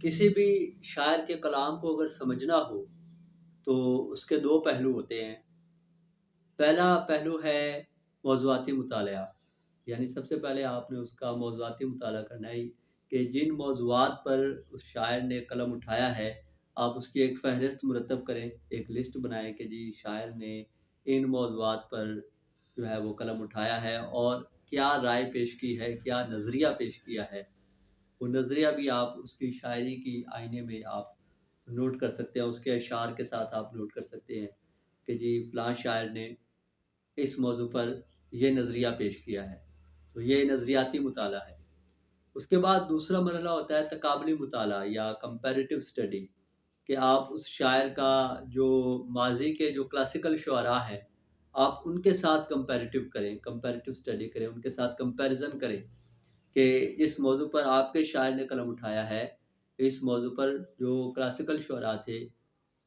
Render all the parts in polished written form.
کسی بھی شاعر کے کلام کو اگر سمجھنا ہو تو اس کے دو پہلو ہوتے ہیں۔ پہلا پہلو ہے موضوعاتی مطالعہ، یعنی سب سے پہلے آپ نے اس کا موضوعاتی مطالعہ کرنا ہے کہ جن موضوعات پر اس شاعر نے قلم اٹھایا ہے آپ اس کی ایک فہرست مرتب کریں، ایک لسٹ بنائیں کہ جی شاعر نے ان موضوعات پر جو ہے وہ قلم اٹھایا ہے اور کیا رائے پیش کی ہے، کیا نظریہ پیش کیا ہے۔ وہ نظریہ بھی آپ اس کی شاعری کی آئینے میں آپ نوٹ کر سکتے ہیں، اس کے اشعار کے ساتھ آپ نوٹ کر سکتے ہیں کہ جی فلاں شاعر نے اس موضوع پر یہ نظریہ پیش کیا ہے، تو یہ نظریاتی مطالعہ ہے۔ اس کے بعد دوسرا مرحلہ ہوتا ہے تقابلی مطالعہ یا کمپیریٹیو اسٹڈی، کہ آپ اس شاعر کا جو ماضی کے جو کلاسیکل شعراء ہیں آپ ان کے ساتھ کمپیریٹیو کریں، کمپیریٹیو اسٹڈی کریں، ان کے ساتھ کمپیریزن کریں کہ اس موضوع پر آپ کے شاعر نے قلم اٹھایا ہے، اس موضوع پر جو کلاسیکل شعراء تھے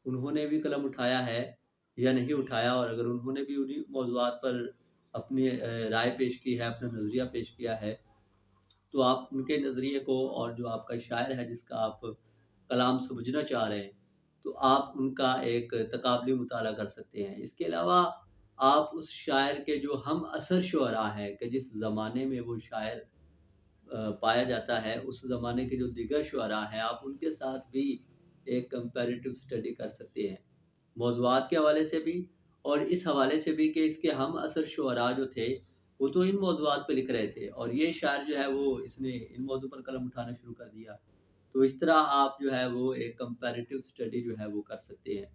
انہوں نے بھی قلم اٹھایا ہے یا نہیں اٹھایا، اور اگر انہوں نے بھی انہی موضوعات پر اپنی رائے پیش کی ہے، اپنا نظریہ پیش کیا ہے، تو آپ ان کے نظریے کو اور جو آپ کا شاعر ہے جس کا آپ کلام سمجھنا چاہ رہے ہیں تو آپ ان کا ایک تقابلی مطالعہ کر سکتے ہیں۔ اس کے علاوہ آپ اس شاعر کے جو ہم عصر شعراء ہیں کہ جس زمانے میں وہ شاعر پایا جاتا ہے، اس زمانے کے جو دیگر شعراء ہیں آپ ان کے ساتھ بھی ایک کمپیریٹیو اسٹڈی کر سکتے ہیں، موضوعات کے حوالے سے بھی اور اس حوالے سے بھی کہ اس کے ہم عصر شعراء جو تھے وہ تو ان موضوعات پہ لکھ رہے تھے اور یہ شاعر جو ہے وہ اس نے ان موضوع پر قلم اٹھانا شروع کر دیا، تو اس طرح آپ جو ہے وہ ایک کمپیریٹیو اسٹڈی جو ہے وہ کر سکتے ہیں۔